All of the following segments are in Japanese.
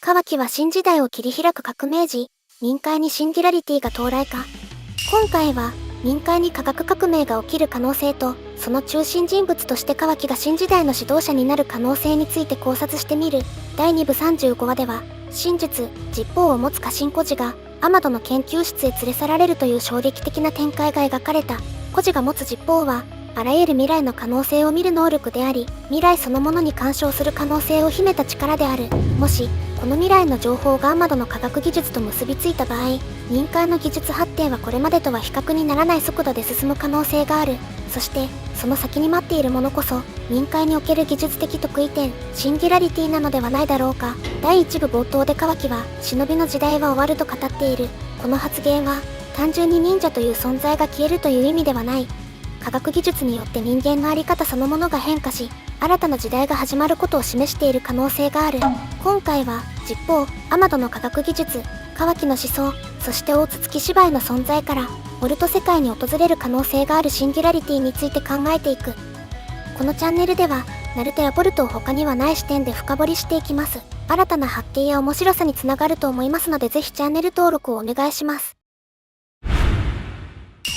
カワキは新時代を切り開く革命児、民界にシンギュラリティが到来か。今回は、民界に科学革命が起きる可能性と、その中心人物としてカワキが新時代の指導者になる可能性について考察してみる。第2部35話では、真実、実法を持つ家臣孤児が、アマドの研究室へ連れ去られるという衝撃的な展開が描かれた。孤児が持つ実法は、あらゆる未来の可能性を見る能力であり、未来そのものに干渉する可能性を秘めた力である。もし、この未来の情報がアマドの科学技術と結びついた場合、民間の技術発展はこれまでとは比較にならない速度で進む可能性がある。そして、その先に待っているものこそ、民間における技術的得意点、シンギュラリティなのではないだろうか。第1部冒頭でカワキは、忍びの時代は終わると語っている。この発言は、単純に忍者という存在が消えるという意味ではない。科学技術によって人間の在り方そのものが変化し、新たな時代が始まることを示している可能性がある。今回は、実法、アマドの科学技術、カワキの思想、そして大筒木芝居の存在から、ボルト世界に訪れる可能性があるシンギュラリティについて考えていく。このチャンネルでは、ナルトやボルトを他にはない視点で深掘りしていきます。新たな発見や面白さにつながると思いますのでぜひチャンネル登録をお願いします。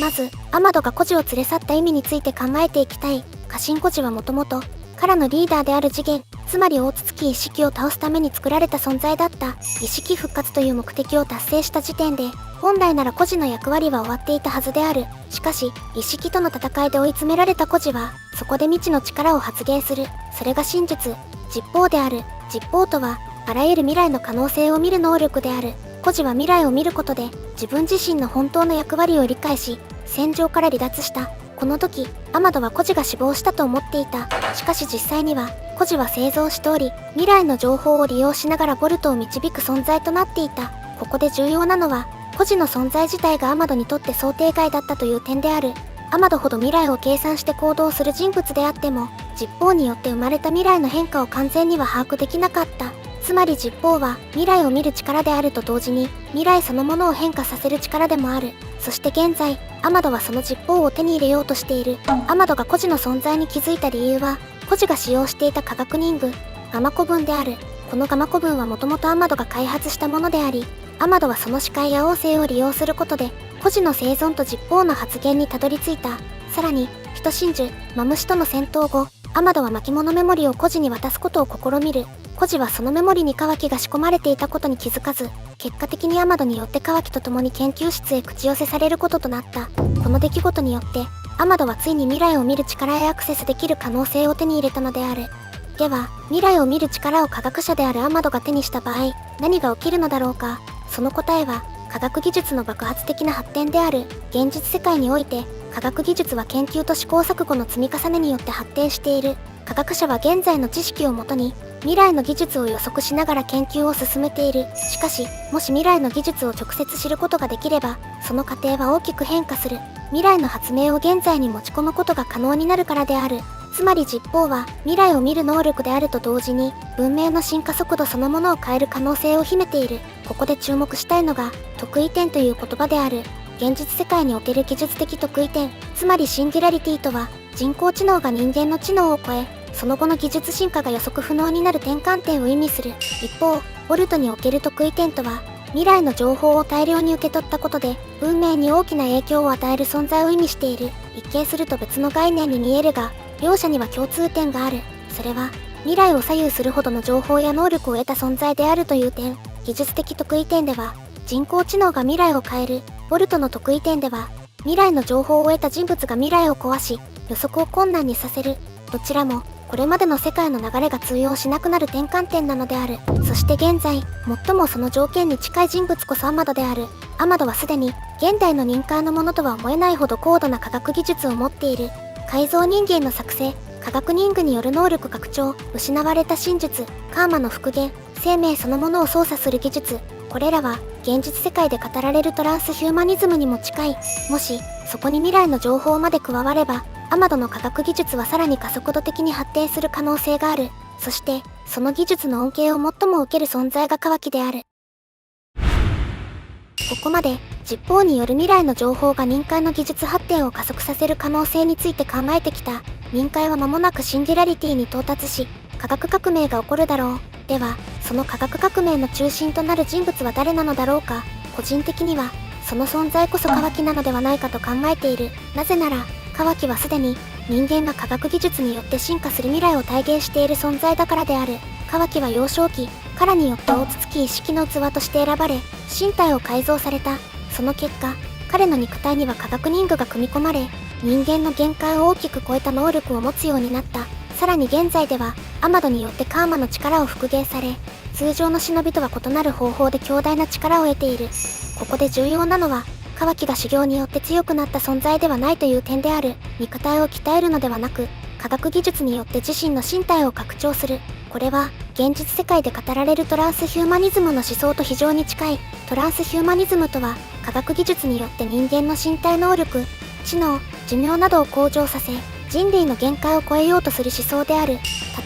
まず、アマドが孤児を連れ去った意味について考えていきたい。家臣孤児はもともと、カラのリーダーである次元、つまり大筒木一式を倒すために作られた存在だった。一式復活という目的を達成した時点で、本来なら孤児の役割は終わっていたはずである。しかし、一式との戦いで追い詰められた孤児は、そこで未知の力を発現する。それが真実、実法である。実法とは、あらゆる未来の可能性を見る能力である。孤児は未来を見ることで、自分自身の本当の役割を理解し、戦場から離脱した。この時、アマドは孤児が死亡したと思っていた。しかし実際には、孤児は生存しており、未来の情報を利用しながらボルトを導く存在となっていた。ここで重要なのは、孤児の存在自体がアマドにとって想定外だったという点である。アマドほど未来を計算して行動する人物であっても、実法によって生まれた未来の変化を完全には把握できなかった。つまり実法は未来を見る力であると同時に未来そのものを変化させる力でもある。そして現在、アマドはその実法を手に入れようとしている。アマドが孤児の存在に気づいた理由は、孤児が使用していた化学忍具、ガマ古文である。このガマ古文はもともとアマドが開発したものであり、アマドはその視界や音声を利用することで、孤児の生存と実法の発現にたどり着いた。さらに、人真珠、マムシとの戦闘後、アマドは巻物メモリを孤児に渡すことを試みる。孤児はそのメモリにカワキが仕込まれていたことに気づかず、結果的にアマドによってカワキと共に研究室へ口寄せされることとなった。この出来事によって、アマドはついに未来を見る力へアクセスできる可能性を手に入れたのである。では、未来を見る力を科学者であるアマドが手にした場合、何が起きるのだろうか。その答えは、科学技術の爆発的な発展である。現実世界において、科学技術は研究と試行錯誤の積み重ねによって発展している。科学者は現在の知識をもとに、未来の技術を予測しながら研究を進めている。しかし、もし未来の技術を直接知ることができれば、その過程は大きく変化する。未来の発明を現在に持ち込むことが可能になるからである。つまり実法は未来を見る能力であると同時に、文明の進化速度そのものを変える可能性を秘めている。ここで注目したいのが、得意点という言葉である。現実世界における技術的得意点、つまりシンギュラリティとは、人工知能が人間の知能を超え、その後の技術進化が予測不能になる転換点を意味する。一方、ボルトにおける得意点とは、未来の情報を大量に受け取ったことで、文明に大きな影響を与える存在を意味している。一見すると別の概念に見えるが、両者には共通点がある。それは、未来を左右するほどの情報や能力を得た存在であるという点。技術的得意点では、人工知能が未来を変える。ボルトの得意点では、未来の情報を得た人物が未来を壊し、予測を困難にさせる。どちらも、これまでの世界の流れが通用しなくなる転換点なのである。そして現在、最もその条件に近い人物こそアマドである。アマドはすでに、現代の民間のものとは思えないほど高度な科学技術を持っている。改造人間の作成、科学忍具による能力拡張、失われた真実、カーマの復元、生命そのものを操作する技術。これらは、現実世界で語られるトランスヒューマニズムにも近い。もし、そこに未来の情報まで加われば、アマドの科学技術はさらに加速度的に発展する可能性がある。そして、その技術の恩恵を最も受ける存在がカワキである。ここまで、実法による未来の情報が民間の技術発展を加速させる可能性について考えてきた。民界は間もなくシンギュラリティに到達し、科学革命が起こるだろう。では、その科学革命の中心となる人物は誰なのだろうか。個人的には、その存在こそカワキなのではないかと考えている。なぜなら、カワキはすでに人間が科学技術によって進化する未来を体現している存在だからである。カワキは幼少期、カラによって大筒木一式の器として選ばれ、身体を改造された。その結果、彼の肉体には科学人具が組み込まれ、人間の限界を大きく超えた能力を持つようになった。さらに現在では、アマドによってカーマの力を復元され、通常の忍びとは異なる方法で強大な力を得ている。ここで重要なのは、カワキが修行によって強くなった存在ではないという点である。肉体を鍛えるのではなく、科学技術によって自身の身体を拡張する。これは、現実世界で語られるトランスヒューマニズムの思想と非常に近い。トランスヒューマニズムとは、科学技術によって人間の身体能力、知能、寿命などを向上させ、人類の限界を超えようとする思想である。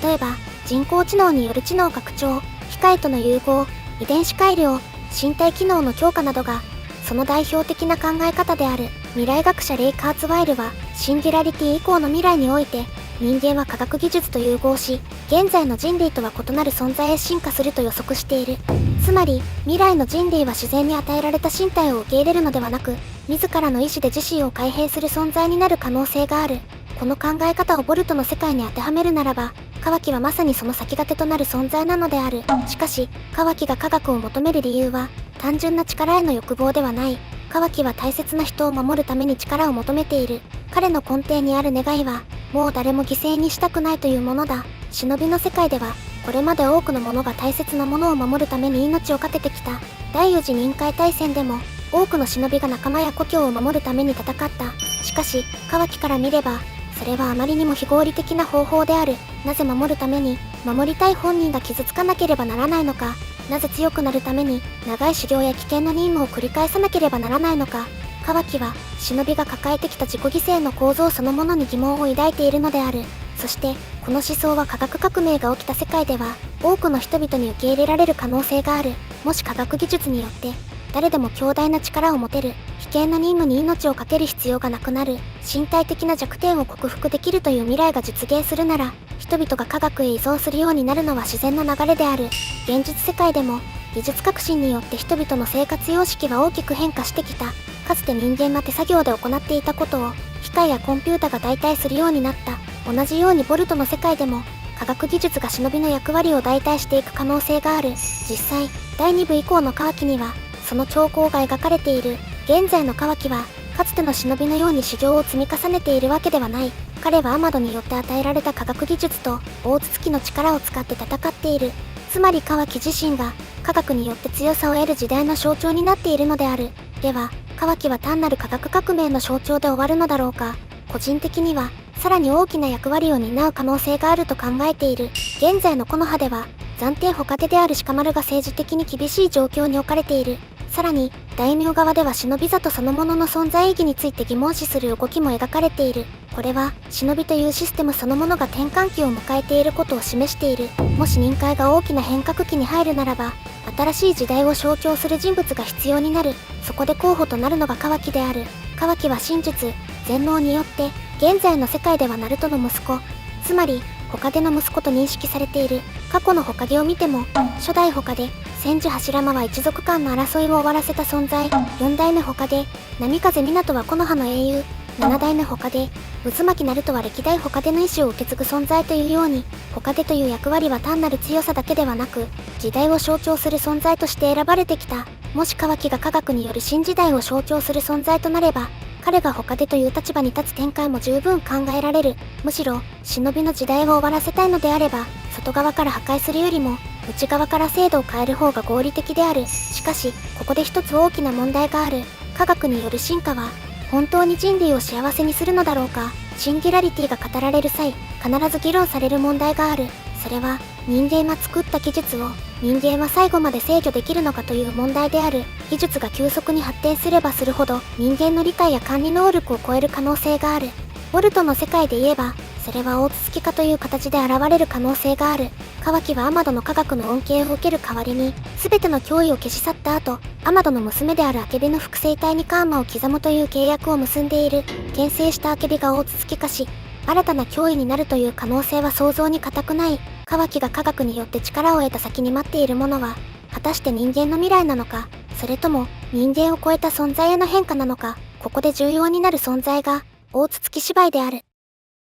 例えば、人工知能による知能拡張、機械との融合、遺伝子改良、身体機能の強化などが、その代表的な考え方である。未来学者レイ・カーツワイルは、シンギュラリティ以降の未来において、人間は科学技術と融合し、現在の人類とは異なる存在へ進化すると予測している。つまり、未来の人類は自然に与えられた身体を受け入れるのではなく、自らの意志で自身を改変する存在になる可能性がある。この考え方をボルトの世界に当てはめるならば、カワキはまさにその先駆けとなる存在なのである。しかし、カワキが科学を求める理由は、単純な力への欲望ではない。カワキは大切な人を守るために力を求めている。彼の根底にある願いは、もう誰も犠牲にしたくないというものだ。忍びの世界では、これまで多くの者が大切なものを守るために命を懸けてきた。第4次任海大戦でも、多くの忍びが仲間や故郷を守るために戦った。しかし、カワキから見れば、それはあまりにも非合理的な方法である。なぜ守るために、守りたい本人が傷つかなければならないのか。なぜ強くなるために、長い修行や危険な任務を繰り返さなければならないのか。カワキは、忍びが抱えてきた自己犠牲の構造そのものに疑問を抱いているのである。そして、この思想は科学革命が起きた世界では、多くの人々に受け入れられる可能性がある。もし科学技術によって、誰でも強大な力を持てる、危険な任務に命を懸ける必要がなくなる、身体的な弱点を克服できるという未来が実現するなら、人々が科学へ依存するようになるのは自然な流れである。現実世界でも、技術革新によって人々の生活様式は大きく変化してきた。かつて人間が手作業で行っていたことを、機械やコンピュータが代替するようになった。同じようにボルトの世界でも、科学技術が忍びの役割を代替していく可能性がある。実際、第2部以降のカワキには、その兆候が描かれている。現在のカワキは、かつての忍びのように修行を積み重ねているわけではない。彼はアマドによって与えられた科学技術と大筒木の力を使って戦っている。つまりカワキ自身が科学によって強さを得る時代の象徴になっているのである。では、カワキは単なる科学革命の象徴で終わるのだろうか。個人的には、さらに大きな役割を担う可能性があると考えている。現在の木の葉では、暫定捕獲手である鹿丸が政治的に厳しい状況に置かれている。さらに、大名側では忍び里そのものの存在意義について疑問視する動きも描かれている。これは、忍びというシステムそのものが転換期を迎えていることを示している。もし任海が大きな変革期に入るならば、新しい時代を象徴する人物が必要になる。そこで候補となるのがカワキである。カワキは真術、全能によって、現在の世界ではナルトの息子、つまり、ホカゲの息子と認識されている。過去のホカゲを見ても、初代ホカゲ、千住柱間は一族間の争いを終わらせた存在。4代目ホカゲ、波風湊は木の葉の英雄。7代目ホカゲ、渦巻ナルトは歴代ホカゲの意志を受け継ぐ存在というように、ホカゲという役割は単なる強さだけではなく、時代を象徴する存在として選ばれてきた。もしカワキが科学による新時代を象徴する存在となれば、彼がホカゲという立場に立つ展開も十分考えられる。むしろ、忍びの時代を終わらせたいのであれば、外側から破壊するよりも、内側から制度を変える方が合理的である。しかし、ここで一つ大きな問題がある。科学による進化は、本当に人類を幸せにするのだろうか。シンギュラリティが語られる際、必ず議論される問題がある。それは、人間が作った技術を、人間は最後まで制御できるのかという問題である。技術が急速に発展すればするほど、人間の理解や管理能力を超える可能性がある。ボルトの世界で言えば、それは大筒木化という形で現れる可能性がある。カワキはアマドの科学の恩恵を受ける代わりに、全ての脅威を消し去った後、アマドの娘であるアケビの複製体にカーマを刻むという契約を結んでいる。転生したアケビが大筒木化し、新たな脅威になるという可能性は想像に難くない。カワキが科学によって力を得た先に待っているものは、果たして人間の未来なのか、それとも人間を超えた存在への変化なのか。ここで重要になる存在が、大筒木芝居である。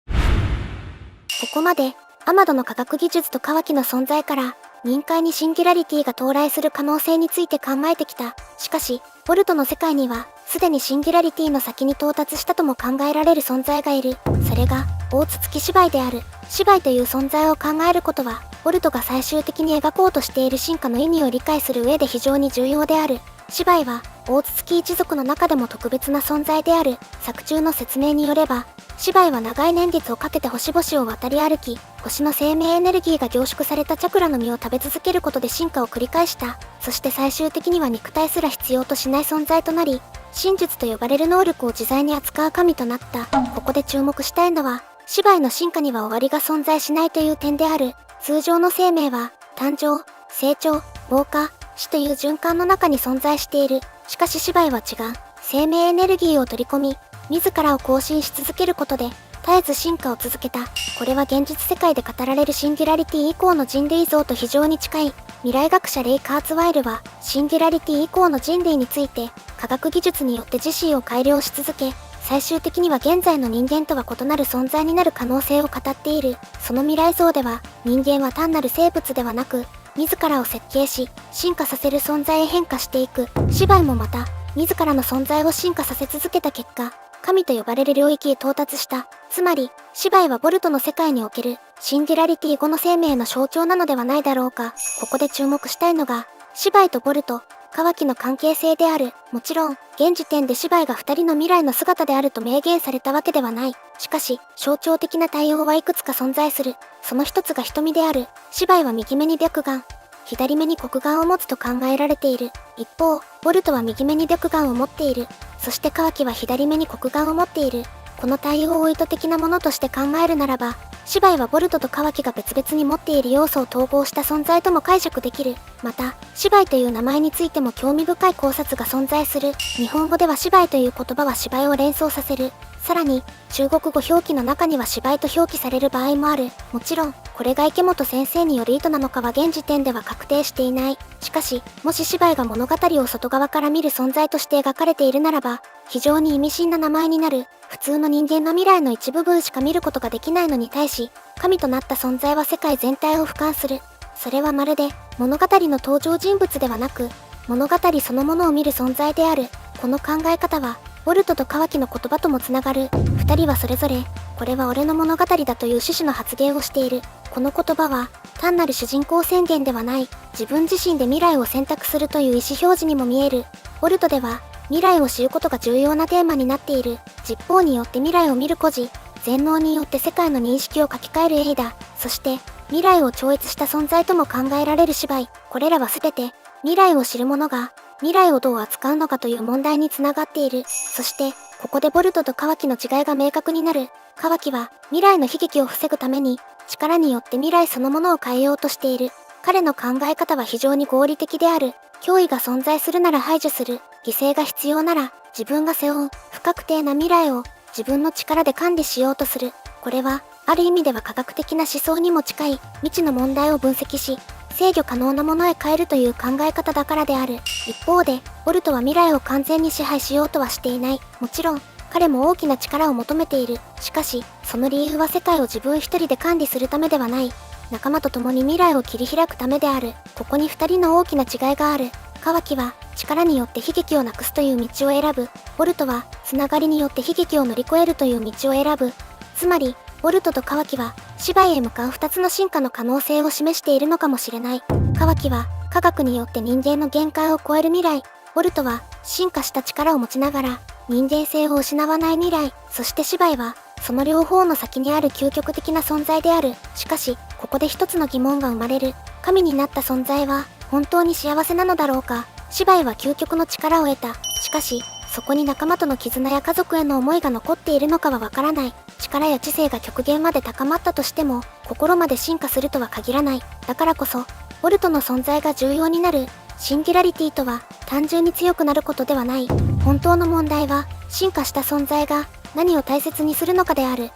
ここまで、アマドの科学技術とカワキの存在から、任界にシンギュラリティが到来する可能性について考えてきた。しかし、ボルトの世界には、すでにシンギュラリティの先に到達したとも考えられる存在がいる。それが、大筒木芝居である。芝居という存在を考えることは、ボルトが最終的に描こうとしている進化の意味を理解する上で非常に重要である。芝居は、大筒木一族の中でも特別な存在である。作中の説明によれば、芝居は長い年月をかけて星々を渡り歩き、星の生命エネルギーが凝縮されたチャクラの実を食べ続けることで進化を繰り返した。そして最終的には肉体すら必要としない存在となり、真術と呼ばれる能力を自在に扱う神となった。ここで注目したいのは、芝居の進化には終わりが存在しないという点である。通常の生命は、誕生、成長、老化、死という循環の中に存在している。しかし芝居は違う。生命エネルギーを取り込み、自らを更新し続けることで、絶えず進化を続けた。これは現実世界で語られるシンギュラリティ以降の人類像と非常に近い。未来学者レイ・カーツワイルは、シンギュラリティ以降の人類について、科学技術によって自身を改良し続け、最終的には現在の人間とは異なる存在になる可能性を語っている。その未来像では、人間は単なる生物ではなく、自らを設計し、進化させる存在へ変化していく。芝居もまた、自らの存在を進化させ続けた結果、神と呼ばれる領域へ到達した。つまり、芝居はボルトの世界における、シンギュラリティ後の生命の象徴なのではないだろうか。ここで注目したいのが、芝居とボルト、カワキの関係性である。もちろん、現時点で芝居が二人の未来の姿であると明言されたわけではない。しかし、象徴的な対応はいくつか存在する。その一つが瞳である。芝居は右目に白眼、左目に黒眼を持つと考えられている。一方、ボルトは右目に白眼を持っている。そしてカワキは左目に黒眼を持っている。この対応を意図的なものとして考えるならば、芝居はボルトとカワキが別々に持っている要素を統合した存在とも解釈できる。また、芝居という名前についても興味深い考察が存在する。日本語では芝居という言葉は芝居を連想させる。さらに、中国語表記の中には芝居と表記される場合もある。もちろん、これが池本先生による意図なのかは現時点では確定していない。しかし、もし芝居が物語を外側から見る存在として描かれているならば、非常に意味深な名前になる。普通の人間の未来の一部分しか見ることができないのに対し、神となった存在は世界全体を俯瞰する。それはまるで、物語の登場人物ではなく、物語そのものを見る存在である。この考え方は、ボルトとカワキの言葉ともつながる。二人はそれぞれ、これは俺の物語だという趣旨の発言をしている。この言葉は、単なる主人公宣言ではない、自分自身で未来を選択するという意思表示にも見える。ボルトでは、未来を知ることが重要なテーマになっている。実法によって未来を見る孤児、全能によって世界の認識を書き換えるエイダ、そして未来を超越した存在とも考えられる芝居。これらは全て未来を知る者が未来をどう扱うのかという問題につながっている。そしてここでボルトとカワキの違いが明確になる。カワキは未来の悲劇を防ぐために力によって未来そのものを変えようとしている。彼の考え方は非常に合理的である。脅威が存在するなら排除する。犠牲が必要なら自分が背負う不確定な未来を自分の力で管理しようとする。これはある意味では科学的な思想にも近い未知の問題を分析し制御可能なものへ変えるという考え方だからである。一方でボルトは未来を完全に支配しようとはしていない。もちろん彼も大きな力を求めている。しかしその理由は世界を自分一人で管理するためではない。仲間と共に未来を切り開くためである。ここに二人の大きな違いがある。カワキは力によって悲劇をなくすという道を選ぶ。ボルトはつながりによって悲劇を乗り越えるという道を選ぶ。つまりボルトとカワキは芝居へ向かう二つの進化の可能性を示しているのかもしれない。カワキは科学によって人間の限界を超える未来。ボルトは進化した力を持ちながら人間性を失わない未来。そして芝居はその両方の先にある究極的な存在である。しかしここで一つの疑問が生まれる。神になった存在は本当に幸せなのだろうか。芝居は究極の力を得た。しかしそこに仲間との絆や家族への思いが残っているのかはわからない。力や知性が極限まで高まったとしても心まで進化するとは限らない。だからこそボルトの存在が重要になる。シンギュラリティとは単純に強くなることではない。本当の問題は進化した存在が何を大切にするのかである。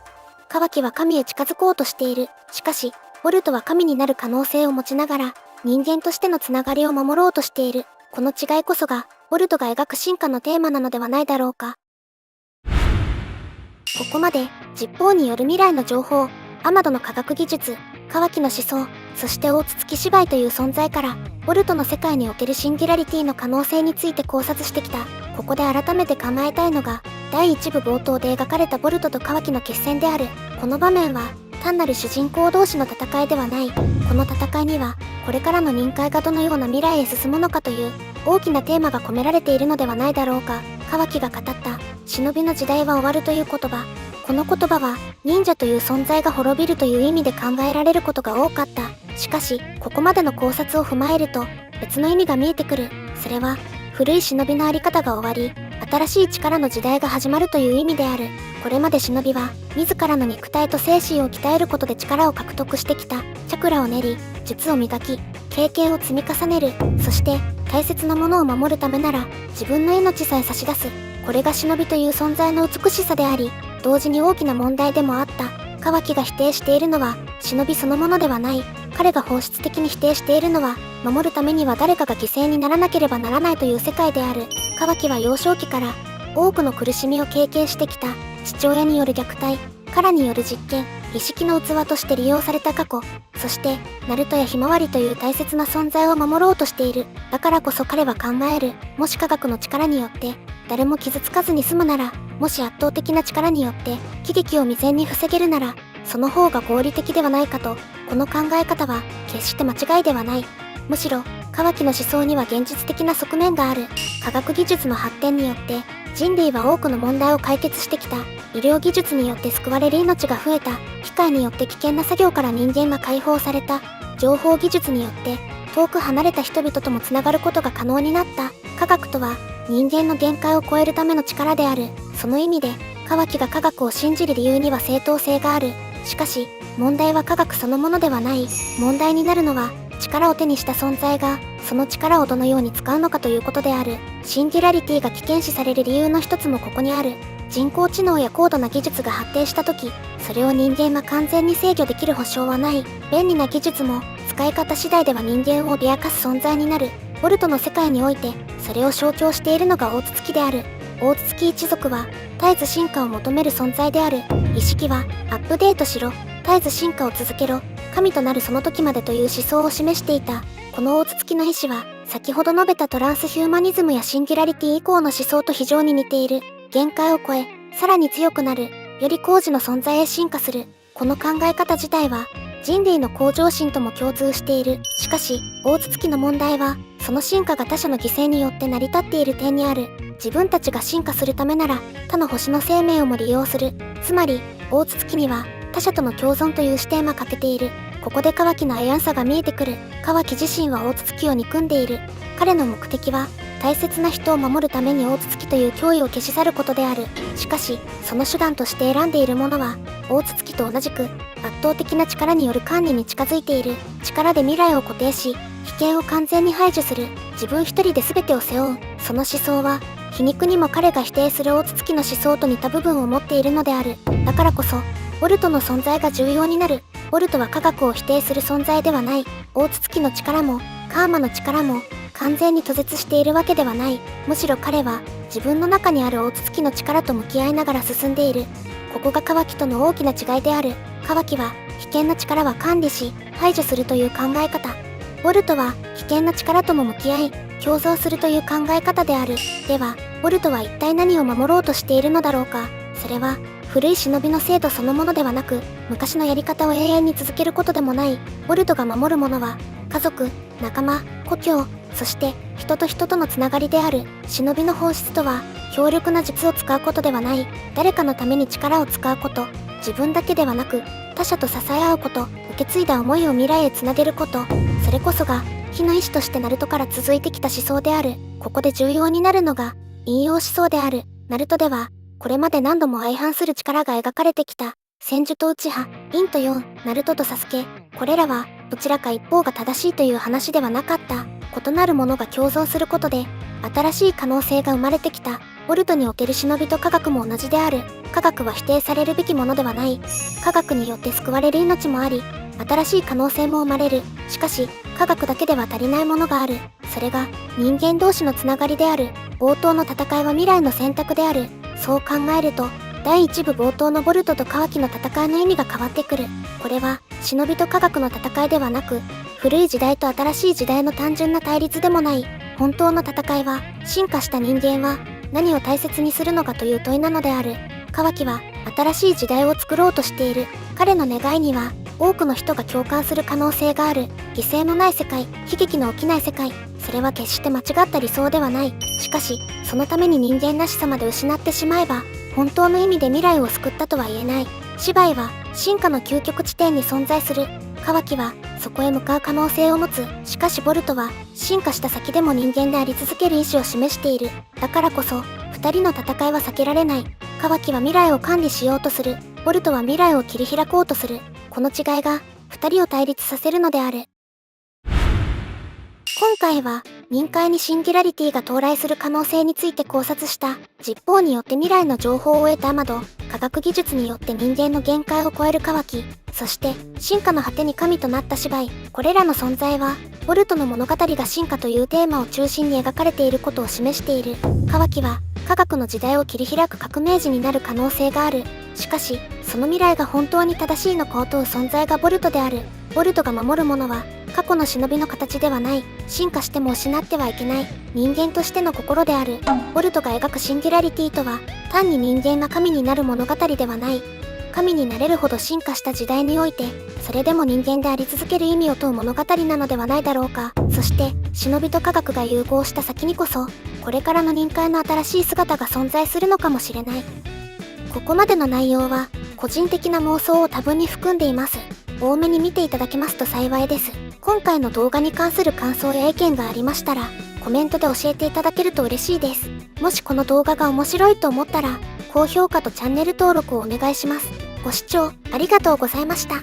カワキは神へ近づこうとしている。しかしボルトは神になる可能性を持ちながら、人間としてのつながりを守ろうとしている。この違いこそが、ボルトが描く進化のテーマなのではないだろうか。ここまで、実報による未来の情報、アマドの科学技術、カワキの思想、そして大筒木芝居という存在から、ボルトの世界におけるシンギュラリティの可能性について考察してきた。ここで改めて考えたいのが、第1部冒頭で描かれたボルトとカワキの決戦である。この場面は、単なる主人公同士の戦いではない。この戦いには、これからの臨界がどのような未来へ進むのかという、大きなテーマが込められているのではないだろうか。カワキが語った、忍びの時代は終わるという言葉。この言葉は、忍者という存在が滅びるという意味で考えられることが多かった。しかし、ここまでの考察を踏まえると、別の意味が見えてくる。それは、古い忍びのあり方が終わり、新しい力の時代が始まるという意味である。これまで忍びは、自らの肉体と精神を鍛えることで力を獲得してきた。チャクラを練り、術を磨き、経験を積み重ねる。そして、大切なものを守るためなら、自分の命さえ差し出す。これが忍びという存在の美しさであり、同時に大きな問題でもあった。カワキが否定しているのは、忍びそのものではない。彼が本質的に否定しているのは、守るためには誰かが犠牲にならなければならないという世界である。カワキは幼少期から、多くの苦しみを経験してきた。父親による虐待、カラによる実験、意識の器として利用された過去、そして、ナルトやひまわりという大切な存在を守ろうとしている。だからこそ彼は考える。もし科学の力によって、誰も傷つかずに済むなら、もし圧倒的な力によって、悲劇を未然に防げるなら、その方が合理的ではないかと、この考え方は、決して間違いではない。むしろ、カワキの思想には現実的な側面がある。科学技術の発展によって、人類は多くの問題を解決してきた。医療技術によって救われる命が増えた。機械によって危険な作業から人間が解放された。情報技術によって、遠く離れた人々ともつながることが可能になった。科学とは、人間の限界を超えるための力である。その意味で、カワキが科学を信じる理由には正当性がある。しかし、問題は科学そのものではない。問題になるのは、力を手にした存在が、その力をどのように使うのかということである。シンギュラリティが危険視される理由の一つもここにある。人工知能や高度な技術が発展した時、それを人間が完全に制御できる保証はない。便利な技術も、使い方次第では人間を脅かす存在になる。ボルトの世界において、それを象徴しているのが大筒木である。大筒木一族は、絶えず進化を求める存在である。意識は、アップデートしろ、絶えず進化を続けろ、神となるその時までという思想を示していた。この大筒木の意志は、先ほど述べたトランスヒューマニズムやシンギュラリティ以降の思想と非常に似ている。限界を超え、さらに強くなる、より高次の存在へ進化する。この考え方自体は、人類の向上心とも共通している。しかし、大筒木の問題は、その進化が他者の犠牲によって成り立っている点にある。自分たちが進化するためなら、他の星の生命をも利用する。つまり、大筒木には、他者との共存という視点は欠けている。ここでカワキの危うさが見えてくる。カワキ自身は大筒木を憎んでいる。彼の目的は、大切な人を守るために大筒木という脅威を消し去ることである。しかし、その手段として選んでいるものは、大筒木と同じく、圧倒的な力による管理に近づいている。力で未来を固定し、危険を完全に排除する。自分一人で全てを背負う。その思想は、皮肉にも彼が否定する大筒木の思想と似た部分を持っているのである。だからこそ、ボルトの存在が重要になる。ボルトは科学を否定する存在ではない。大筒木の力も、カーマの力も、完全に途絶しているわけではない。むしろ彼は、自分の中にある大筒木の力と向き合いながら進んでいる。ここがカワキとの大きな違いである。カワキは、危険な力は管理し、排除するという考え方。ボルトは、危険な力とも向き合い、共存するという考え方である。では、ボルトは一体何を守ろうとしているのだろうか。それは、古い忍びの制度そのものではなく、昔のやり方を永遠に続けることでもない。ボルトが守るものは、家族、仲間、故郷、そして人と人とのつながりである。忍びの本質とは、強力な術を使うことではない。誰かのために力を使うこと。自分だけではなく、他者と支え合うこと。受け継いだ思いを未来へつなげること。それこそが、火の意志としてナルトから続いてきた思想である。ここで重要になるのが、引用思想である。ナルトでは、これまで何度も相反する力が描かれてきた。戦術と内派、陰と陽、ナルトとサスケ。これらは、どちらか一方が正しいという話ではなかった。異なるものが共存することで、新しい可能性が生まれてきた。ボルトにおける忍びと科学も同じである。科学は否定されるべきものではない。科学によって救われる命もあり、新しい可能性も生まれる。しかし、科学だけでは足りないものがある。それが、人間同士のつながりである。冒頭の戦いは未来の選択である。そう考えると、第1部冒頭のボルトとカワキの戦いの意味が変わってくる。これは、忍びと科学の戦いではなく、古い時代と新しい時代の単純な対立でもない。本当の戦いは、進化した人間は、何を大切にするのかという問いなのである。カワキは、新しい時代を作ろうとしている。彼の願いには、多くの人が共感する可能性がある。犠牲のない世界、悲劇の起きない世界。それは決して間違った理想ではない。しかし、そのために人間らしさまで失ってしまえば、本当の意味で未来を救ったとは言えない。芝居は、進化の究極地点に存在する。カワキは、そこへ向かう可能性を持つ。しかしボルトは、進化した先でも人間であり続ける意志を示している。だからこそ、二人の戦いは避けられない。カワキは未来を管理しようとする。ボルトは未来を切り開こうとする。この違いが、二人を対立させるのである。今回は、臨界にシンギュラリティが到来する可能性について考察した。実法によって未来の情報を得たアマド、科学技術によって人間の限界を超えるカワキ、そして進化の果てに神となった芝居。これらの存在は、ボルトの物語が進化というテーマを中心に描かれていることを示している。カワキは、科学の時代を切り開く革命児になる可能性がある。しかし、その未来が本当に正しいのかを問う存在がボルトである。ボルトが守るものは、過去の忍びの形ではない。進化しても失ってはいけない人間としての心である。ボルトが描くシンギュラリティとは、単に人間が神になる物語ではない。神になれるほど進化した時代において、それでも人間であり続ける意味を問う物語なのではないだろうか。そして、忍びと科学が融合した先にこそ、これからの臨界の新しい姿が存在するのかもしれない。ここまでの内容は、個人的な妄想を多分に含んでいます。多めに見ていただけますと幸いです。今回の動画に関する感想や意見がありましたら、コメントで教えていただけると嬉しいです。もしこの動画が面白いと思ったら、高評価とチャンネル登録をお願いします。ご視聴ありがとうございました。